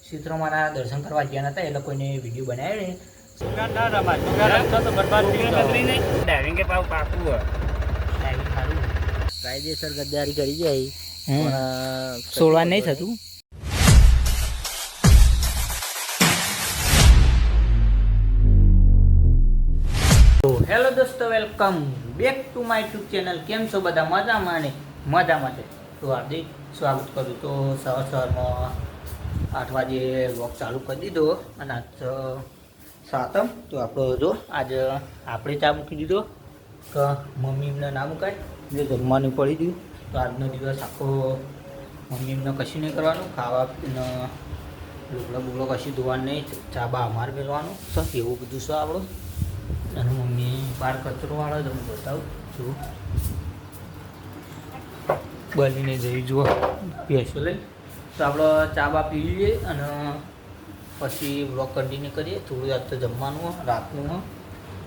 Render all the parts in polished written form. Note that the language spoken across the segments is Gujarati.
ક્ષેત્રોમાંના દર્શન કરવા ગયા હતા, એ લોકોને વિડીયો બનાવ્યો ને. ડાઇવિંગ કે પાવ પાકું હોય, ડાઇવિંગ સારું કાયદેસર ગદ્દારી કરી જાય પણ સોળવા નહીં થતું. હેલો દોસ્તો, welcome back to my YouTube channel. કેમ છો બધા? મજામાં ને મજામાં છે તો હાર્દિક સ્વાગત કરું. તો સવારમાં 8 વાગે વોક ચાલુ કરી દીધો અને આજ સાતમ. તો આપણો જો આજે આપણે ચા મૂકી દીધો કે મમ્મી એમને ના મુકાય, જે જમવાનું પડી ગયું. તો આજનો દિવસ આખો મમ્મી એમને કશું નહીં કરવાનું, ખાવા પીને લુગડા બુગડા કશું ધોવાનું નહીં, ચા બા અમારે મેળવાનું સર એવું બધું છે આપણું. અને મમ્મી બહાર કચરો વાળો જ હું બતાવું છું, બનીને જઈ જુઓ ભેંસો લઈ. તો આપણે ચા બા પી લઈએ અને પછી બ્લોગ કન્ટિન્યુ કરીએ. થોડું યાદ તો જમવાનું રાતનું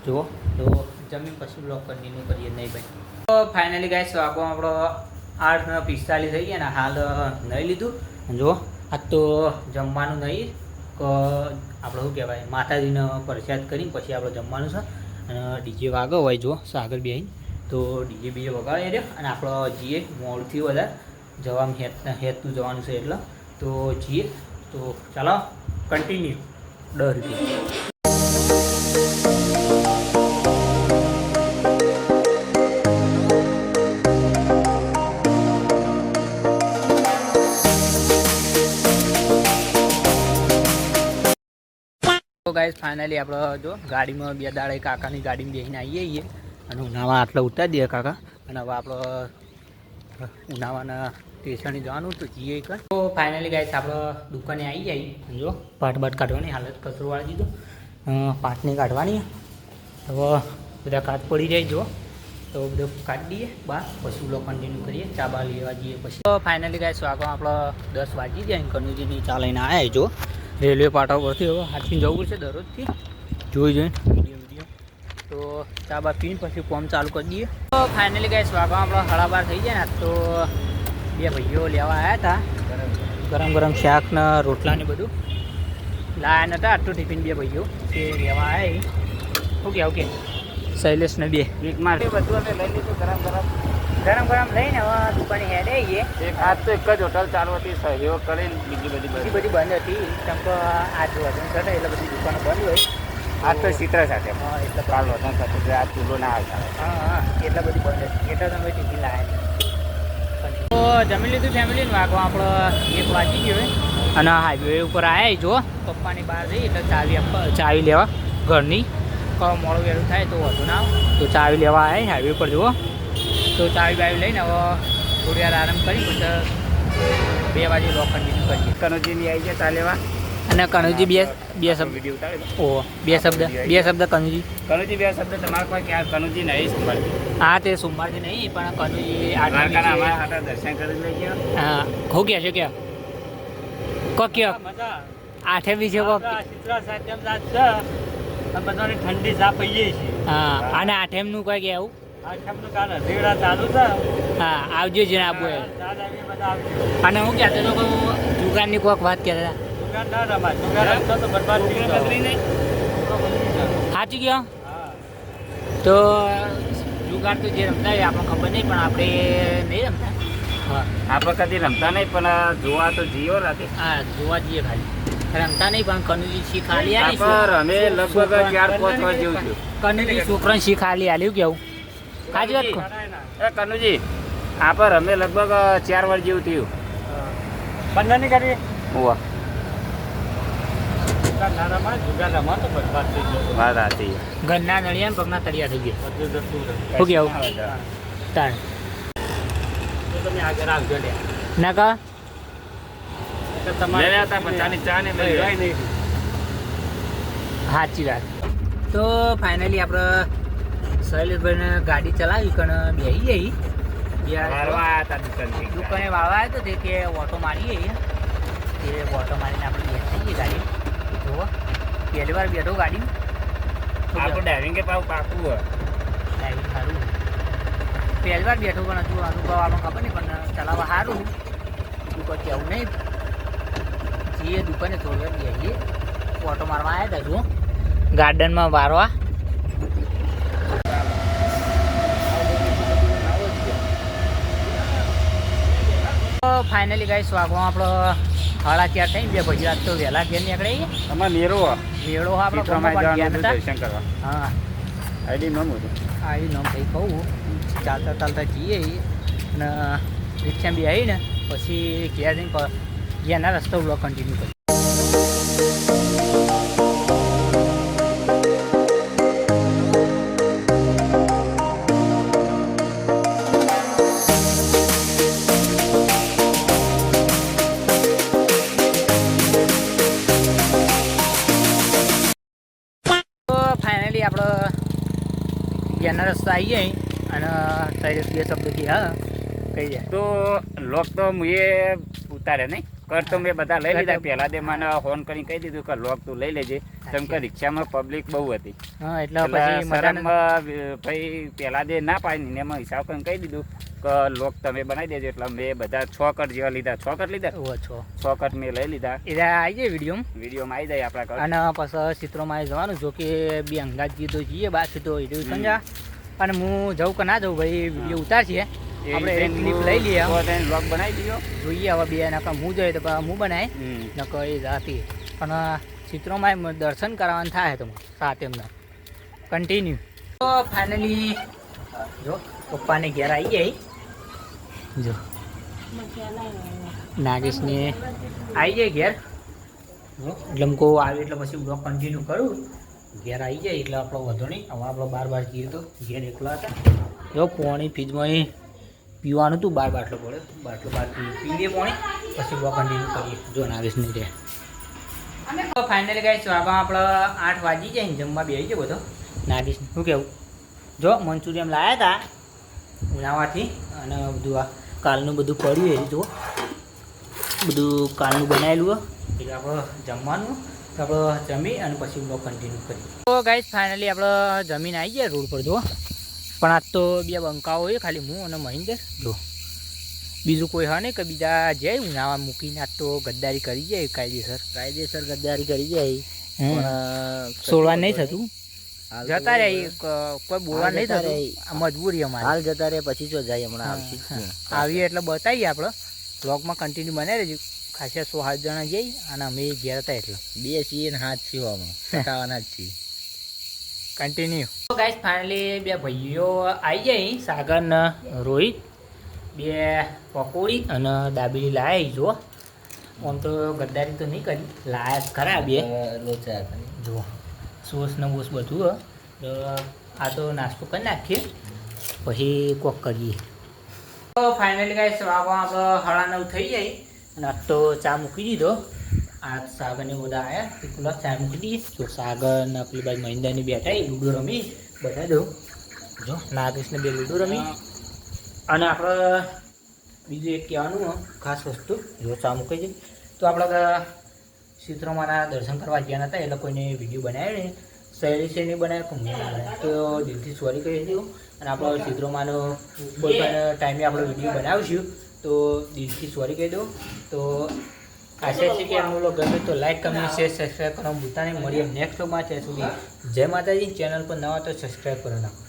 જુઓ, તો જમીન પછી બ્લોગ કન્ટિન્યુ કરીએ. નહીં ભાઈ, તો ફાઇનલી ગાઈસ વાગો આપણો 8:45 થઈ ગયા ને હાલ નહીં લીધું. જુઓ આજ તો જમવાનું નહીં કે આપણે શું કહેવાય, માતાજીને પ્રસાદ કરીને પછી આપણે જમવાનું છે. અને ડીજે વાગો હોય જો સાગર બેહીને, તો ડીજે બીજે વગાડી રહ્યો અને આપણો જઈએ મોડથી વધારે જવામાં હેતનું જવાનું છે એટલે તો જઈએ. તો ચાલો કન્ટિન્યુ 10 રૂપિયા. તો ગાઈસ ફાઇનલી આપણે જો ગાડીમાં 2 દાડે કાકાની ગાડીમાં બેસીને આવીએ છીએ અને ઉનાવા આટલા ઉતારી દઈએ કાકા. અને હવે આપણે ઉનાવાના સ્ટેશને જવાનું તો જઈએ એક. તો ફાઇનલી ગાઈસ આપણે દુકાને આવી જઈએ. જો પાટ બાટ કાઢવાની હાલત, કચરો વાળી દીધો, પાટની કાઢવાની. હવે બધા કાચ પડી જાય જો, તો બધું કાઢી દઈએ બહાર, પછી બ્લોગ કન્ટિન્યુ કરીએ. ચા બા લેવા જઈએ પછી. તો ફાઇનલી ગાઈસ વાગો આપણે 10 વાગી જાય. કનુજીની ચા લઈને આવ્યા જો રેલવે પાટા પરથી. હવે હાથથી જવું છે દરરોજથી, જોઈ જોઈને વિડીયો. તો ચા બા પીને પછી ફોર્મ ચાલુ કરી દઈએ. તો ફાઇનલી ગાઈસ વાગવા આપણો 12:30 થઈ જાય ને. તો 2 ભાઈઓ લેવા આવ્યા હતા ગરમ ગરમ શાક ને રોટલા ને બધું લાયા નતા. આટલું ટિફિન 2 ભાઈઓ તે લેવા આવ્યા. ઓકે ઓકે શૈલેષ ને 2 એક માર બધું અમે લઈ લીધું ગરમ ગરમ લઈને હવે દુકાને હેડે આવીએ. આજ તો એક જ હોટલ ચાલુ હતી, સહયોગ કરીને બીજી બધી બંધ હતી. કેમ કે આજ વજન ચડે એટલે બધી દુકાનો બંધ હોય. આજ તો ચિત્ર સાથે એટલે કાલ વજન સાથે આજ ચૂલો ના આવતા. હા એટલે બધી બંધ હતી એટલે તમે ટિફિન લાવ્યા. તો જમી લીધું ફેમિલીને. વાગવા આપણો 1 વાગી ગયો અને હાઈવે ઉપર આવ્યા. જો પપ્પાની બહાર જઈ એટલે ચાવી લેવા ઘરની. મોડું વહેલું થાય તો વધુ ના આવે, તો ચાવી લેવા આવ્યા હાઈવે પર. જુઓ તો ચાવી બાવી લઈને હવે થોડી વાર આરામ કરી પછી 2 વાગે બ્લોગ કન્ટિન્યુ કરીએ. કનુજીની આવી જાય ચા લેવા. અને કનુજી બે શબ્દ વિડીયો ઉતારે. ઓહો બે શબ્દ કનુજી. કનુજી 2 શબ્દ તમારે કોઈ ક્યાં કનુજી નહીં સંભાળતી. હા તે સોમવારથી નહીં પણ કનુજી અમારા હાથા દર્શન કરી લઈ ગયા. હા હું કહે છે કે કયો 8 વિશે બધાને ઠંડી ચા પીએ છીએ. હા અને 8 નું કોઈ કે આવું ચાલુ છે. હા આવજો જ આપવું એ. અને હું કહેતો હતો કે જુગારની કોઈક વાત કહેતા સાચી ગયો. તો જુગાર તો જે રમતા હોય આપણને ખબર નહીં, પણ આપણે નહીં રમતા. હા આપણે કદી રમતા નહીં, પણ જોવા તો જીઓ રાતે. હા જોવા જઈએ, ખાલી રમતા નહીં. પણ કનુજી શી ખાલી અમે લગભગ 4-5 વાર જેવું છું. કનુજી છોકરાને શી ખાલી આલ્યું કેવું સાચી વાત કહું. કનુજી આપણે અમે લગભગ 4 વાર જેવું થયું. બંધ નહીં કરીએ હોવા વાત હતી. ઘરના નળિયા પગના તળિયા થઈ ગયા. શું કેવું તાર તમે આગળ આવજો લે ના કા સાચી વાત. તો ફાઇનલી આપણે શૈલેષભાઈને ગાડી ચલાવી કણ બેસી જઈ. દુકાને વાળવા આવ્યો તો તે કે ઓટો મારીએ. તે ઓટો મારીને આપણે બેસી જઈએ ગાડી. જુઓ પહેલી વાર બેઠો ગાડી. આપણે ડાઇવિંગ કે પાવ પાકું હોય, ડાઇવિંગ સારું. પહેલી વાર બેઠો પણ હજુ અનુભવ આપણને ખબર નહીં, પણ ચલાવવા સારું. બીજું કોઈ કેવું નહીં. એ દુકાને થોડી વાર બેસીએ, ઓટો મારવા આવ્યા હતા જો ગાર્ડનમાં વારવા. ફાઇનલી ગાઈસ વાગવા આપણો 4:30 થઈ બે પછી રાત તો વહેલા ઘેર નીકળે. તમારે મેળો મેળો આપણો દર્શન કરવા. હા આઈડી નામ હતું. આવી નામ થઈ કહું ચાલતા ચાલતા જઈએ અને રિક્ષા બી આવી ને પછી ઘેર જઈને ઘેરના રસ્તો બ્લોક કન્ટિન્યુ કરીએ. ફાઇનલી આપણે ઘેરના રસ્તા આવી જાય અને સાઈડ બે શબ્દથી હા કહી જાય તો લોક તો મુએ ઉતારે નહીં કર તો મેં બધા લઈ લીધા. પહેલા દે મને ફોન કરીને કહી દીધું કે લોક તું લઈ લેજે, કેમ કે રિક્ષામાં પબ્લિક બહુ હતી. હા એટલે પછી શરમમાં ભાઈ પહેલા દે ના પાડી ને એમાં હિસાબ કરીને કહી દીધું કે લોક તમે બનાવી દેજો. એટલે મેં બધા 6 કટ જેવા લીધા. 6 કટ લીધા. 6 કટ મેં લઈ લીધા. એટલે આવી જાય વિડીયોમાં આવી જાય આપણા કટ. અને પછી ચિત્રોમાં જવાનું જો કે બે અંગાજી તો જઈએ બાકી તો એ સમજા. અને હું જવું કે ના જવું ભાઈ વિડીયો ઉતારશે આપણે એક ક્લિપ લઈ લઈએ, વ્લોગ બનાવી દીધો. જોઈએ હવે બે નકા હું જોઈએ તો હું બનાવી નકર એ જાતી. પણ ચિત્રોમાં દર્શન કરાવવાનું થાય તો સાથે એમને કન્ટિન્યુ. તો ફાઇનલી જો પપ્પાને ઘેર આવી જાય. જો નાગેશને આવી જાય ઘેર એટલે હું કહું આવે એટલે પછી બ્લોગ કન્ટિન્યુ કરું. ઘેર આવી જાય એટલે આપણો વધુ નહીં. હવે આપણે 12 જઈએ તો ઘેર એકલા હતા. જો પાણી ફ્રીજમાં પીવાનું હતું 12 બાટલો પડ્યો. બાટલો પીવીએ પાણી પછી બ્લોગ કન્ટિન્યુ કરીએ. જો નાગેશ નહીં રહે. ફાઇનલી ગાઈસ આપણે 8 વાગી જાય ને જમવા બેસી જાય બધો. નાગેશ શું કહેવું જો મંચુરિયન લાવ્યા હતા ઉનાવાથી અને બધું આ કાલનું બધું પડ્યું એ જો બધું કાલનું બનાવેલું એટલે આપણે જમવાનું તો આપણે જમી અને પછી બ્લોગ કન્ટિન્યુ કરીએ. તો ગાઈસ ફાઇનલી આપણે જમીન આવી ગયા રોડ પર જો. પણ આજ તો બે બંકાઓ હોય ખાલી હું અને મહિન્દર જો બીજું કોઈ હા નહીં કે બીજા જાય ઉનાવા મૂકીને આજ તો ગદ્દારી કરી જાય કાયદેસર ગદ્દારી કરી જાય. પણ છોડવા નહીં થતું જતા રહે કોઈ બોલવા નહીં થતું મજબૂરી અમારે હાલ જતા રહે પછી જો જાય હમણાં આવીએ એટલે બતાવીએ આપણે બ્લોગમાં કન્ટિન્યુ બનાવી રહેજો. ખાસા 100-7 જણા જઈ અને અમે ઘેર હતા એટલે 2 છીએ ને 7 છીએ આમાં પટાવાના જ છીએ કન્ટિન્યુ. તો ગાઈસ ફાઇનલી બે ભાઈઓ આવી જાય સાગર ને રોહિત બે પકોડી અને દાબેલી લાયા જો. આમ તો ગદ્દારી તો નહીં કરી લાયા ખરા બે લોચા જુઓ સોસ ને બોસ બધું. આ તો નાસ્તો કરી નાખીએ પછી કોક કરીએ. તો ફાઇનલી ગાઈસ વાગવા આપણે 9:30 થઈ જાય અને આજ તો ચા મૂકી દીધો. આ સાગરને બધા આવ્યા પેલા ચા મૂકી દઈએ. જો સાગર ને પેલી બાજુ મહિન્દાની બેઠા લૂડો રમી બધા દઉં જો નાગેશને બે લૂડો રમી. અને આપણે બીજું એક કહેવાનું ખાસ વસ્તુ જો ચા મૂકી જાય તો આપણે ચિત્રોમાંના દર્શન કરવા ગયા હતા એટલે કોઈને વિડીયો બનાવ્યો ને શહેરી છે નહીં બનાવ્યો કે મેં બનાવ્યો તો દિલથી સોરી કહી દઉં. અને આપણો ચિત્રોમાંનો કોઈ પણ ટાઈમે આપણે વિડીયો બનાવીશું તો દિલથી સોરી કહી દઉં. તો આશા છે કે એમનો લોક ગમે તો લાઈક કમેન્ટ શેર સબસ્ક્રાઈબ કરવાનું ભૂલતા નહીં. મળીએ નેક્સ્ટ વ્લોગમાં. ત્યાં સુધી જય માતાજી. ચેનલ પર નવા તો સબસ્ક્રાઈબ કરી નાખો.